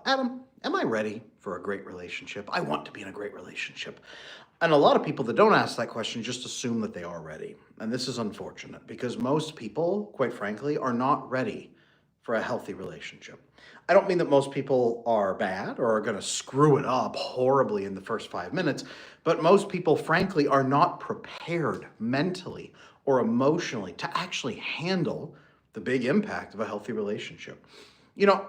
Adam, am I ready for a great relationship? I want to be in a great relationship. And a lot of people that don't ask that question just assume that they are ready. And this is unfortunate because most people, quite frankly, are not ready for a healthy relationship. I don't mean that most people are bad or are going to screw it up horribly in the first 5 minutes, but most people, frankly, are not prepared mentally or emotionally to actually handle the big impact of a healthy relationship. You know,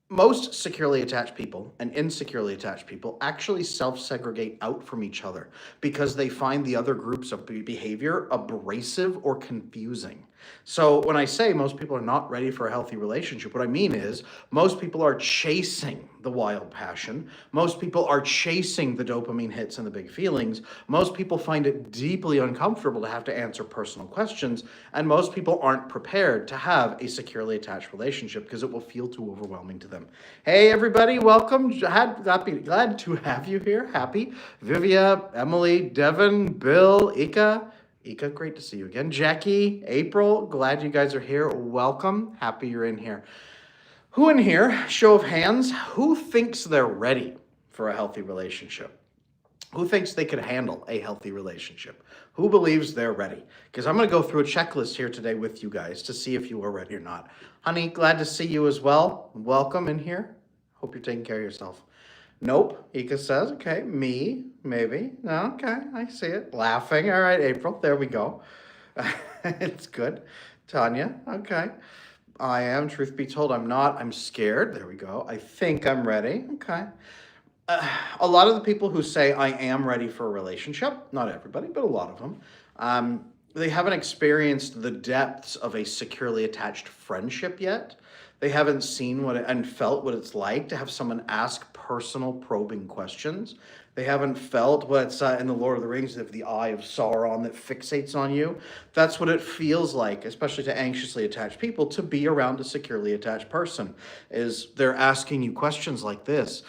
most securely attached people and insecurely attached people actually self segregate out from each other because they find the other groups of behavior abrasive or confusing. So, when I say most people are not ready for a healthy relationship, what I mean is most people are chasing the wild passion. Most people are chasing the dopamine hits and the big feelings. Most people find it deeply uncomfortable to have to answer personal questions. And most people aren't prepared to have a securely attached relationship because it will feel too overwhelming to them. Hey, everybody, welcome. Glad to have you here. Happy. Vivia, Emily, Devin, Bill, Ika. Ika, great to see you again. Jackie, April, glad you guys are here. Welcome. Happy you're in here. Who in here, show of hands, who thinks they're ready for a healthy relationship? Who thinks they could handle a healthy relationship? Who believes they're ready? Because I'm going to go through a checklist here today with you guys to see if you are ready or not. Honey, glad to see you as well. Welcome in here. Hope you're taking care of yourself. Nope, Ika says, okay, me, maybe. No, okay, I see it. Laughing. All right, April, there we go. It's good. Tanya, okay. I am, truth be told, I'm not. I'm scared. There we go. I think I'm ready. Okay. A lot of the people who say I am ready for a relationship, not everybody, but a lot of them, they haven't experienced the depths of a securely attached friendship yet. They haven't seen and felt what it's like to have someone ask personal probing questions. They haven't felt what's in the Lord of the Rings, of the eye of Sauron that fixates on you. That's what it feels like, especially to anxiously attached people, to be around a securely attached person, is they're asking you questions like this.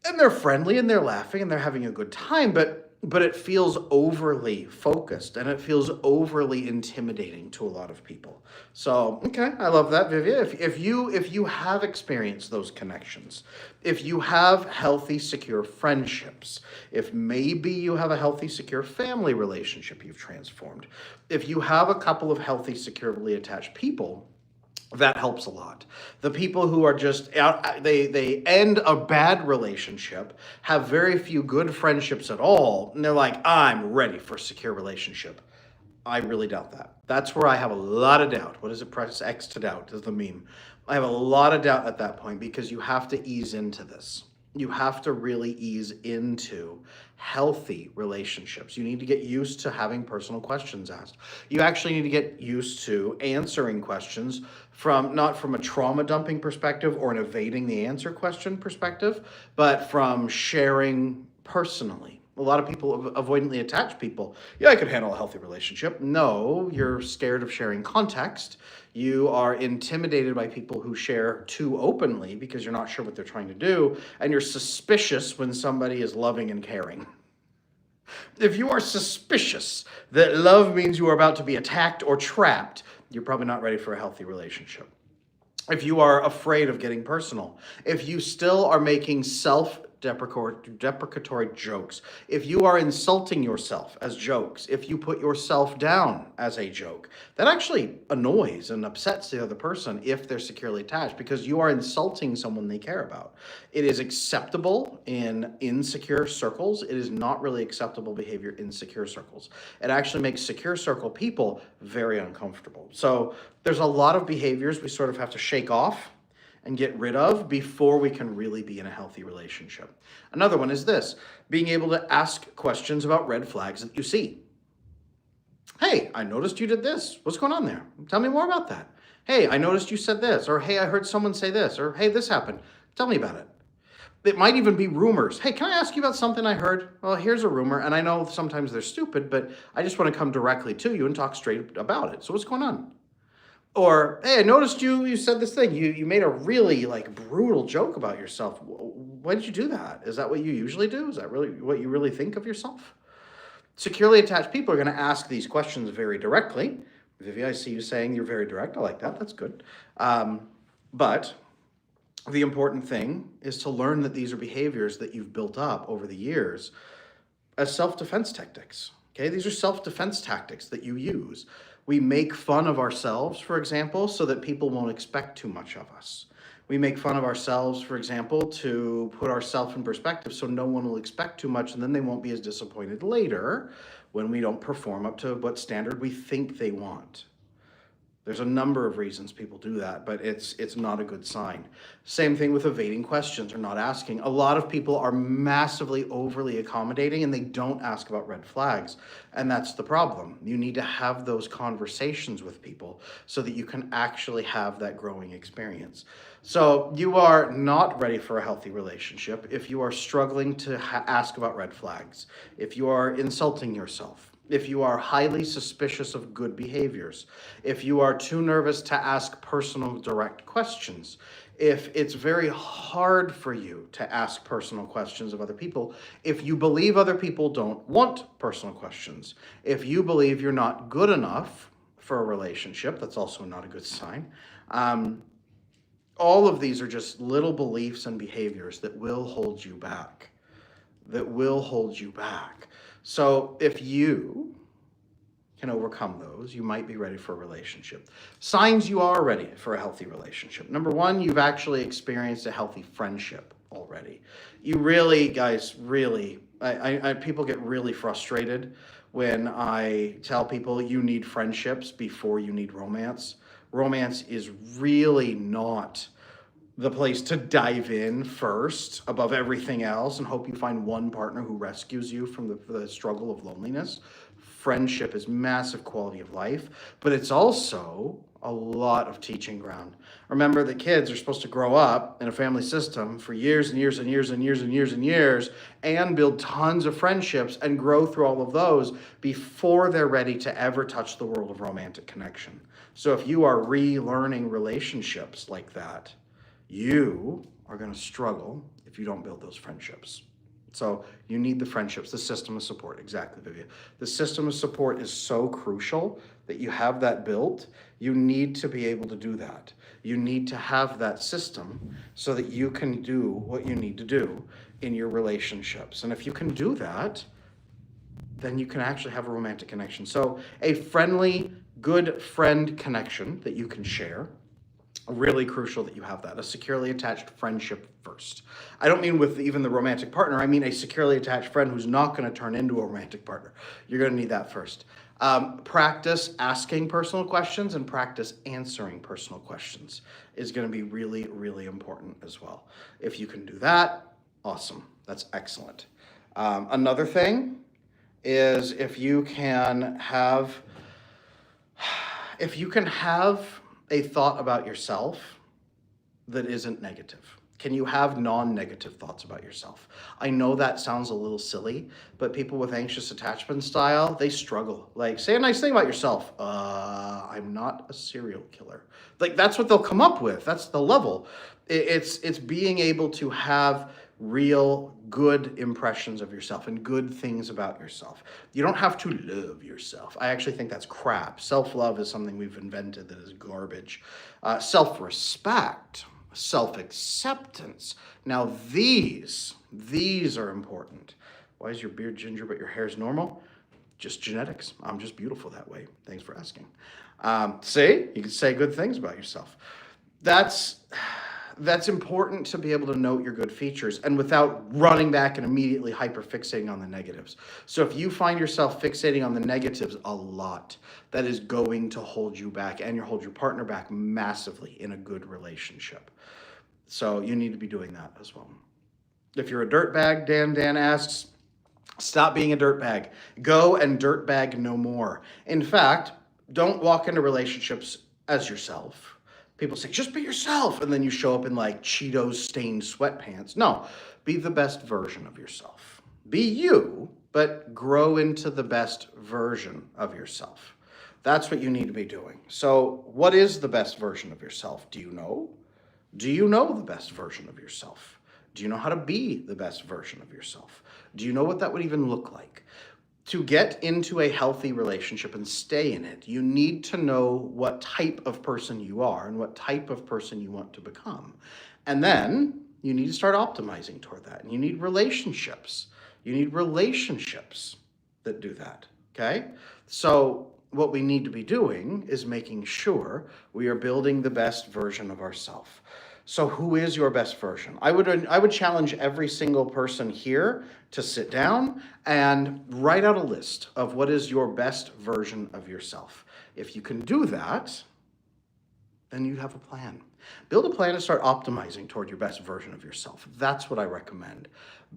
And they're friendly and they're laughing and they're having a good time, but it feels overly focused and it feels overly intimidating to a lot of people. So, okay, I love that, Vivia. If you have experienced those connections, if you have healthy, secure friendships, if maybe you have a healthy, secure family relationship you've transformed, if you have a couple of healthy, securely attached people, that helps a lot. The people who are just out, they end a bad relationship, have very few good friendships at all, and they're like, I'm ready for a secure relationship. I really doubt that. That's where I have a lot of doubt. What is it? Press X to doubt is the meme. I have a lot of doubt at that point because you have to ease into this. You have to really ease into healthy relationships. You need to get used to having personal questions asked. You actually need to get used to answering questions from not from a trauma dumping perspective or an evading the answer question perspective, but from sharing personally. A lot of people, avoidantly attached people, yeah, I could handle a healthy relationship. No, you're scared of sharing context. You are intimidated by people who share too openly because you're not sure what they're trying to do, and you're suspicious when somebody is loving and caring. If you are suspicious that love means you are about to be attacked or trapped, you're probably not ready for a healthy relationship. If you are afraid of getting personal, if you still are making self-deprecatory jokes, if you are insulting yourself as jokes, if you put yourself down as a joke, that actually annoys and upsets the other person if they're securely attached because you are insulting someone they care about. It is acceptable in insecure circles. It is not really acceptable behavior in secure circles. It actually makes secure circle people very uncomfortable. So there's a lot of behaviors we sort of have to shake off and get rid of before we can really be in a healthy relationship. Another one is this: being able to ask questions about red flags that you see. Hey, I noticed you did this. What's going on there? Tell me more about that. Hey, I noticed you said this. Or hey, I heard someone say this. Or hey, this happened. Tell me about it. It might even be rumors. Hey, can I ask you about something I heard? Well, here's a rumor, and I know sometimes they're stupid, but I just want to come directly to you and talk straight about it. So what's going on? Or, hey, I noticed you said this thing. You made a really brutal joke about yourself. Why did you do that? Is that what you usually do? Is that really what you really think of yourself? Securely attached people are going to ask these questions very directly. Vivi, I see you saying you're very direct. I like that. That's good. But The important thing is to learn that these are behaviors that you've built up over the years as self-defense tactics. Okay, these are self-defense tactics that you use. We make fun of ourselves, for example, so that people won't expect too much of us. We make fun of ourselves, for example, to put ourselves in perspective so no one will expect too much, and then they won't be as disappointed later when we don't perform up to what standard we think they want. There's a number of reasons people do that, but it's not a good sign. Same thing with evading questions or not asking. A lot of people are massively overly accommodating and they don't ask about red flags. And that's the problem. You need to have those conversations with people so that you can actually have that growing experience. So you are not ready for a healthy relationship if you are struggling to ask about red flags, if you are insulting yourself, if you are highly suspicious of good behaviors, if you are too nervous to ask personal direct questions, if it's very hard for you to ask personal questions of other people, if you believe other people don't want personal questions, if you believe you're not good enough for a relationship, that's also not a good sign. All of these are just little beliefs and behaviors that will hold you back, So if you can overcome those, you might be ready for a relationship. Signs you are ready for a healthy relationship. Number one, you've actually experienced a healthy friendship already. You really, guys, really, people get really frustrated when I tell people you need friendships before you need romance. Romance is really not the place to dive in first above everything else and hope you find one partner who rescues you from the struggle of loneliness. Friendship is massive quality of life, but it's also a lot of teaching ground. Remember that kids are supposed to grow up in a family system for years and years and years and years and years and years and build tons of friendships and grow through all of those before they're ready to ever touch the world of romantic connection. So if you are relearning relationships like that, you are going to struggle if you don't build those friendships. So you need the friendships, the system of support. Exactly, Vivian. The system of support is so crucial that you have that built. You need to be able to do that. You need to have that system so that you can do what you need to do in your relationships. And if you can do that, then you can actually have a romantic connection. So a friendly, good friend connection that you can share. Really crucial that you have that, a securely attached friendship first. I don't mean with even the romantic partner, I mean a securely attached friend who's not going to turn into a romantic partner. You're going to need that first. Practice asking personal questions and practice answering personal questions is going to be really, really important as well. If you can do that, awesome. That's excellent. Another thing is if you can have a thought about yourself that isn't negative. Can you have non-negative thoughts about yourself? I know that sounds a little silly, but people with anxious attachment style, they struggle. Like, say a nice thing about yourself. I'm not a serial killer. Like, that's what they'll come up with. That's the level. It's being able to have real good impressions of yourself and good things about yourself. You don't have to love yourself. I actually think that's crap. Self-love is something we've invented that is garbage. Self-respect, self-acceptance. Now these are important. Why is your beard ginger but your hair's normal? Just genetics. I'm just beautiful that way. Thanks for asking. See, you can say good things about yourself. That's important to be able to note your good features and without running back and immediately hyperfixating on the negatives. So if you find yourself fixating on the negatives a lot, that is going to hold you back and hold your partner back massively in a good relationship. So you need to be doing that as well. If you're a dirtbag, Dan asks, stop being a dirtbag. Go and dirtbag no more. In fact, don't walk into relationships as yourself. People say, just be yourself. And then you show up in like Cheetos stained sweatpants. No, be the best version of yourself. Be you, but grow into the best version of yourself. That's what you need to be doing. So what is the best version of yourself? Do you know? Do you know the best version of yourself? Do you know how to be the best version of yourself? Do you know what that would even look like? To get into a healthy relationship and stay in it, you need to know what type of person you are and what type of person you want to become. And then you need to start optimizing toward that. And you need relationships. You need relationships that do that. Okay? So what we need to be doing is making sure we are building the best version of ourselves. So who is your best version? I would challenge every single person here to sit down and write out a list of what is your best version of yourself. If you can do that, then you have a plan. Build a plan to start optimizing toward your best version of yourself. That's what I recommend.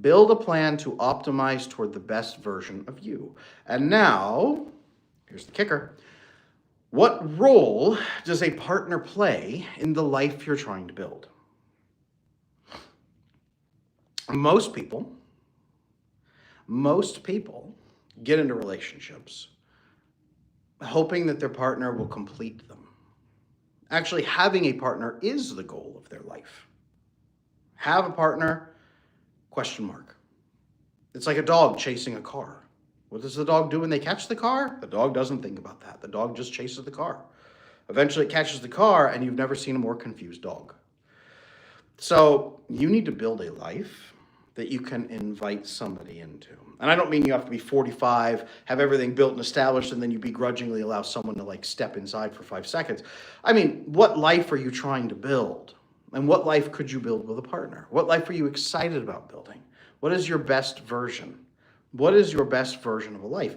Build a plan to optimize toward the best version of you. And now, here's the kicker. What role does a partner play in the life you're trying to build? Most people get into relationships hoping that their partner will complete them. Actually, having a partner is the goal of their life. Have a partner, question mark. It's like a dog chasing a car. What does the dog do when they catch the car? The dog doesn't think about that. The dog just chases the car. Eventually it catches the car and you've never seen a more confused dog. So you need to build a life that you can invite somebody into. And I don't mean you have to be 45, have everything built and established, and then you begrudgingly allow someone to step inside for 5 seconds. I mean, what life are you trying to build? And what life could you build with a partner? What life are you excited about building? What is your best version? What is your best version of a life?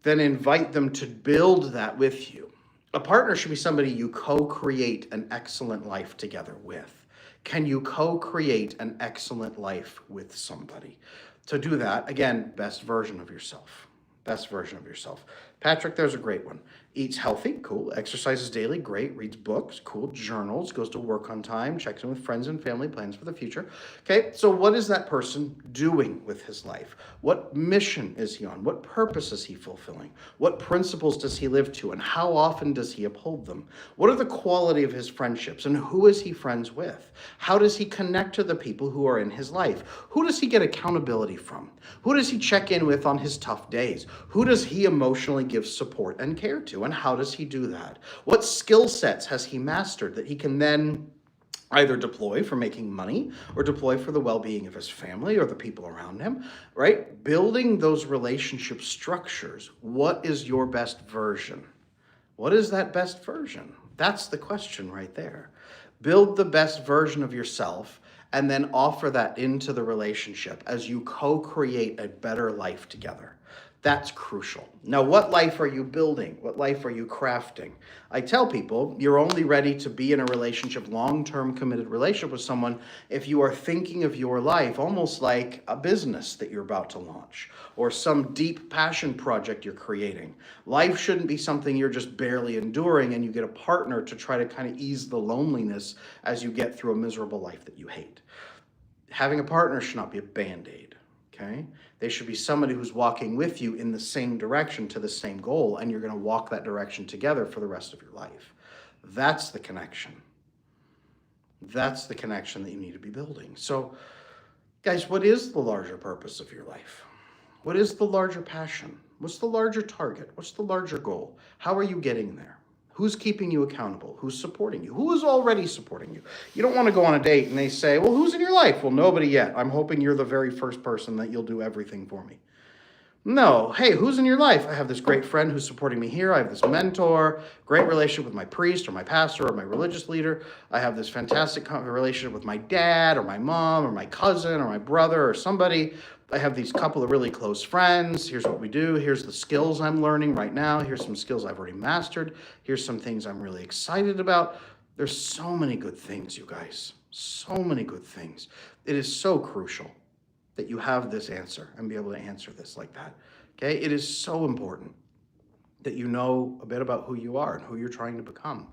Then invite them to build that with you. A partner should be somebody you co-create an excellent life together with. Can you co-create an excellent life with somebody? To do that, again, best version of yourself. Best version of yourself. Patrick, there's a great one. Eats healthy, cool. Exercises daily, great. Reads books, cool. Journals, goes to work on time, checks in with friends and family, plans for the future. Okay, so what is that person doing with his life? What mission is he on? What purpose is he fulfilling? What principles does he live to, and how often does he uphold them? What are the quality of his friendships, and who is he friends with? How does he connect to the people who are in his life? Who does he get accountability from? Who does he check in with on his tough days? Who does he emotionally give support and care to? And how does he do that? What skill sets has he mastered that he can then either deploy for making money or deploy for the well-being of his family or the people around him, right? Building those relationship structures. What is your best version? What is that best version? That's the question right there. Build the best version of yourself and then offer that into the relationship as you co-create a better life together. That's crucial. Now, what life are you building? What life are you crafting? I tell people you're only ready to be in a relationship, long-term committed relationship with someone, if you are thinking of your life almost like a business that you're about to launch or some deep passion project you're creating. Life shouldn't be something you're just barely enduring and you get a partner to try to kind of ease the loneliness as you get through a miserable life that you hate. Having a partner should not be a Band-Aid. Okay? They should be somebody who's walking with you in the same direction to the same goal, and you're going to walk that direction together for the rest of your life. That's the connection. That's the connection that you need to be building. So, guys, what is the larger purpose of your life? What is the larger passion? What's the larger target? What's the larger goal? How are you getting there? Who's keeping you accountable? Who's supporting you? Who is already supporting you? You don't want to go on a date and they say, well, who's in your life? Well, nobody yet. I'm hoping you're the very first person that you'll do everything for me. No. Hey, who's in your life? I have this great friend who's supporting me here. I have this mentor, great relationship with my priest or my pastor or my religious leader. I have this fantastic relationship with my dad or my mom or my cousin or my brother or somebody. I have these couple of really close friends. Here's what we do. Here's the skills I'm learning right now. Here's some skills I've already mastered. Here's some things I'm really excited about. There's so many good things, you guys. So many good things. It is so crucial that you have this answer and be able to answer this like that. Okay? It is so important that you know a bit about who you are and who you're trying to become.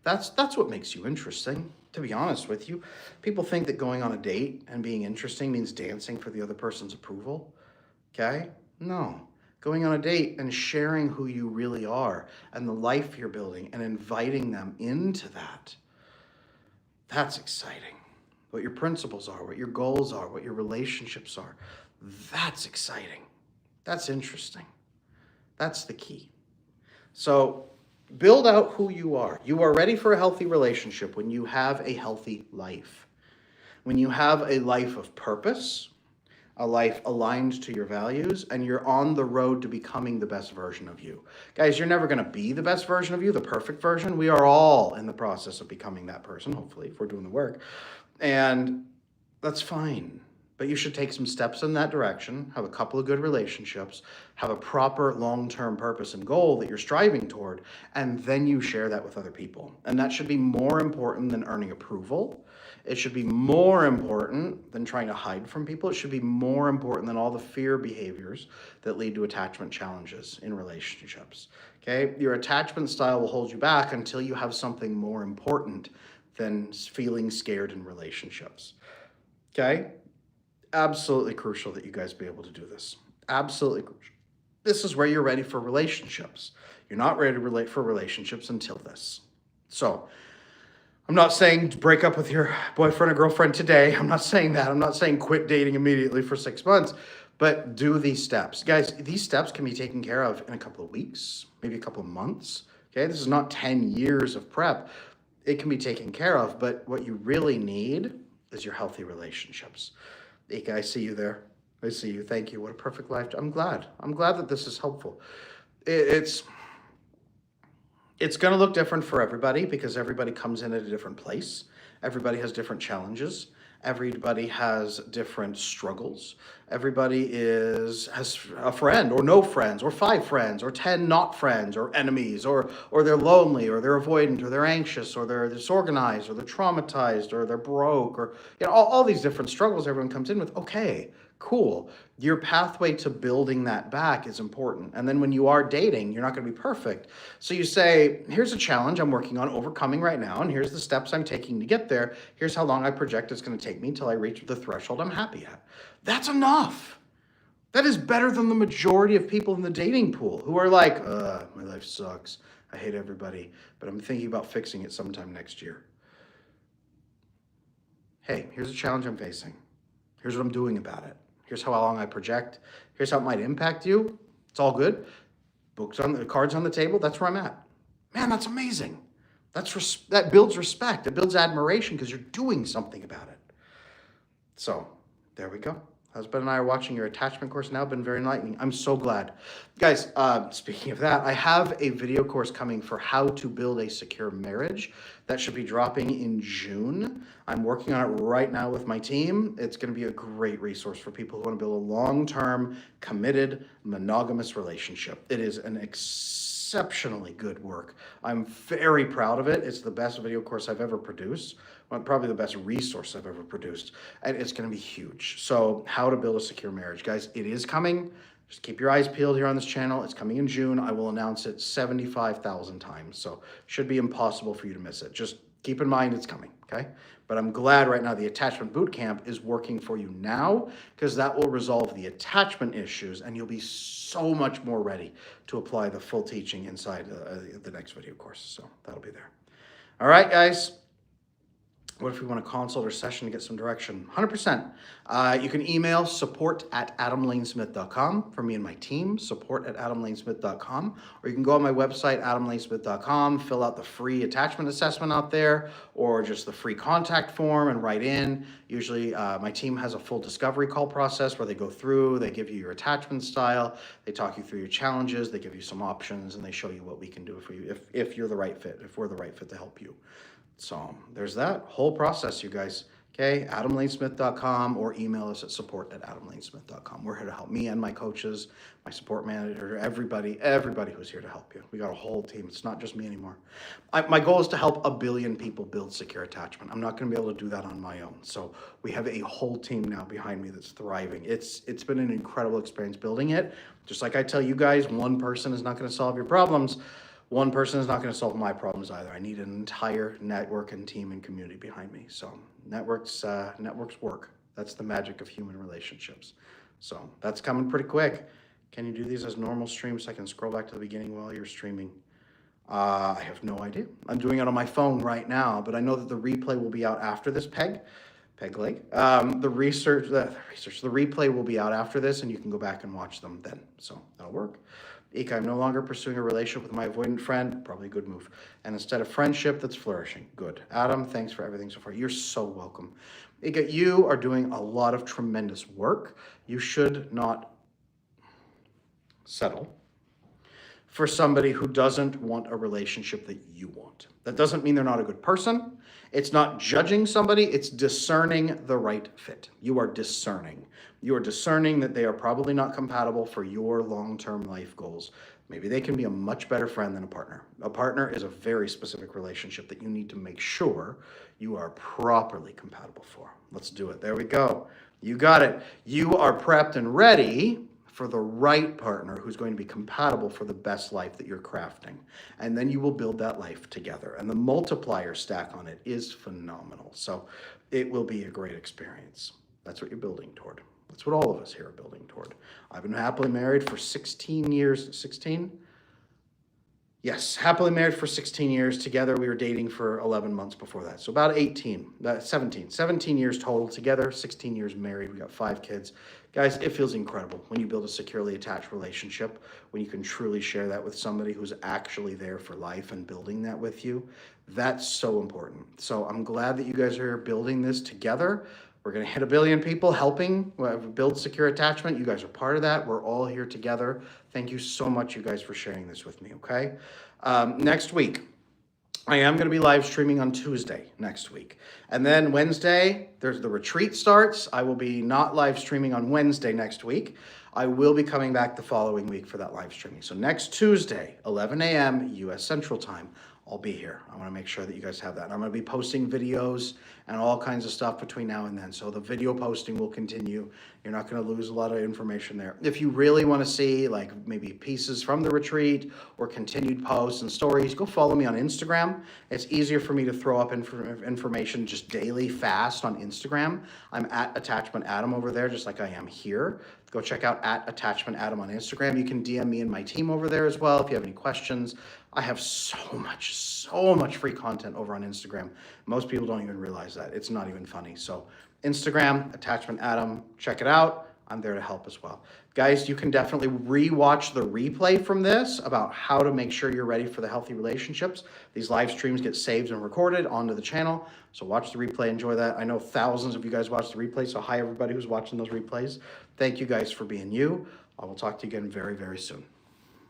That's what makes you interesting, to be honest with you. People think that going on a date and being interesting means dancing for the other person's approval. Okay? No. Going on a date and sharing who you really are and the life you're building and inviting them into that. That's exciting. What your principles are, what your goals are, what your relationships are. That's exciting. That's interesting. That's the key. So build out who you are. You are ready for a healthy relationship when you have a healthy life. when you have a life of purpose, a life aligned to your values, and you're on the road to becoming the best version of you. Guys, you're never going to be the best version of you, the perfect version. We are all in the process of becoming that person, hopefully, if we're doing the work. And that's fine. But you should take some steps in that direction, have a couple of good relationships, have a proper long-term purpose and goal that you're striving toward, and then you share that with other people. And that should be more important than earning approval. It should be more important than trying to hide from people. It should be more important than all the fear behaviors that lead to attachment challenges in relationships. Okay? Your attachment style will hold you back until you have something more important than feeling scared in relationships. Okay? Absolutely crucial that you guys be able to do this. Absolutely crucial. This is where you're ready for relationships. You're not ready to relate for relationships until this. So, I'm not saying break up with your boyfriend or girlfriend today. I'm not saying that. I'm not saying quit dating immediately for 6 months, but do these steps. Guys, these steps can be taken care of in a couple of weeks, maybe a couple of months. Okay, this is not 10 years of prep. It can be taken care of, but what you really need is your healthy relationships. Ika, I see you there. I see you. Thank you. What a perfect life. I'm glad that this is helpful. It's going to look different for everybody because everybody comes in at a different place. Everybody has different challenges. Everybody has different struggles. Everybody has a friend or no friends or 5 friends or 10 not friends or enemies or they're lonely or they're avoidant or they're anxious or they're disorganized or they're traumatized or they're broke or all these different struggles everyone comes in with. Okay, cool. Your pathway to building that back is important. And then when you are dating, you're not going to be perfect. So you say, here's a challenge I'm working on overcoming right now, and here's the steps I'm taking to get there. Here's how long I project it's going to take me until I reach the threshold I'm happy at. That's enough. That is better than the majority of people in the dating pool who are like, my life sucks. I hate everybody, but I'm thinking about fixing it sometime next year. Hey, here's a challenge I'm facing. Here's what I'm doing about it. Here's how long I project. Here's how it might impact you. It's all good. Cards on the table. That's where I'm at. Man, that's amazing. That builds respect. It builds admiration because you're doing something about it. So there we go. Husband and I are watching your attachment course now. Been very enlightening. I'm so glad. Guys, speaking of that, I have a video course coming for how to build a secure marriage. That should be dropping in June. I'm working on it right now with my team. It's going to be a great resource for people who want to build a long-term, committed, monogamous relationship. It is an exceptionally good work. I'm very proud of it. It's the best video course I've ever produced. Probably the best resource I've ever produced. And it's going to be huge. So how to build a secure marriage. Guys, it is coming. Just keep your eyes peeled here on this channel. It's coming in June. I will announce it 75,000 times. So should be impossible for you to miss it. Just keep in mind it's coming, okay? But I'm glad right now the attachment bootcamp is working for you now because that will resolve the attachment issues and you'll be so much more ready to apply the full teaching inside the next video course. So that'll be there. All right, guys. What if we want a consult or session to get some direction? 100%. You can email support@adamlanesmith.com for me and my team, support@adamlanesmith.com. Or you can go on my website, adamlanesmith.com, fill out the free attachment assessment out there, or just the free contact form and write in. Usually my team has a full discovery call process where they go through, they give you your attachment style, they talk you through your challenges, they give you some options, and they show you what we can do for you if you're the right fit, if we're the right fit to help you. So there's that whole process, you guys. Okay, adamlanesmith.com or email us at support@adamlanesmith.com. We're here to help me and my coaches, my support manager, everybody who's here to help you. We got a whole team. It's not just me anymore. My goal is to help 1 billion people build secure attachment. I'm not going to be able to do that on my own. So we have a whole team now behind me that's thriving. It's been an incredible experience building it. Just like I tell you guys, one person is not going to solve your problems. One person is not going to solve my problems either. I need an entire network and team and community behind me. So networks work. That's the magic of human relationships. So that's coming pretty quick. Can you do these as normal streams so I can scroll back to the beginning while you're streaming? I have no idea. I'm doing it on my phone right now, but I know that the replay will be out after this peg leg. The replay will be out after this and you can go back and watch them then. So that'll work. Ika, I'm no longer pursuing a relationship with my avoidant friend. Probably a good move. And instead of friendship, that's flourishing. Good. Adam, thanks for everything so far. You're so welcome. You are doing a lot of tremendous work. You should not settle for somebody who doesn't want a relationship that you want. That doesn't mean they're not a good person. It's not judging somebody, it's discerning the right fit. You are discerning. You are discerning that they are probably not compatible for your long-term life goals. Maybe they can be a much better friend than a partner. A partner is a very specific relationship that you need to make sure you are properly compatible for. Let's do it. There we go. You got it. You are prepped and ready for the right partner who's going to be compatible for the best life that you're crafting. And then you will build that life together. And the multiplier stack on it is phenomenal. So it will be a great experience. That's what you're building toward. That's what all of us here are building toward. I've been happily married for 16 years. 16? Yes, happily married for 16 years. Together, we were dating for 11 months before that. So about 17 years total together, 16 years married. We got 5 kids. Guys, it feels incredible when you build a securely attached relationship, when you can truly share that with somebody who's actually there for life and building that with you. That's so important. So I'm glad that you guys are building this together. We're going to hit 1 billion people helping build secure attachment. You guys are part of that. We're all here together. Thank you so much, you guys, for sharing this with me, okay? Next week, I am going to be live streaming on Tuesday next week. And then Wednesday, there's the retreat starts. I will be not live streaming on Wednesday next week. I will be coming back the following week for that live streaming. So next Tuesday, 11 a.m. U.S. Central Time, I'll be here. I want to make sure that you guys have that. And I'm going to be posting videos and all kinds of stuff between now and then. So the video posting will continue. You're not going to lose a lot of information there. If you really want to see like maybe pieces from the retreat or continued posts and stories, go follow me on Instagram. It's easier for me to throw up information just daily fast on Instagram. I'm at Attachment Adam over there, just like I am here. Go check out at Attachment Adam on Instagram. You can DM me and my team over there as well if you have any questions. I have so much free content over on Instagram. Most people don't even realize that. It's not even funny. So Instagram, Attachment Adam, check it out. I'm there to help as well. Guys, you can definitely re-watch the replay from this about how to make sure you're ready for the healthy relationships. These live streams get saved and recorded onto the channel. So watch the replay, enjoy that. I know thousands of you guys watch the replay, so hi everybody who's watching those replays. Thank you guys for being you. I will talk to you again very, very soon.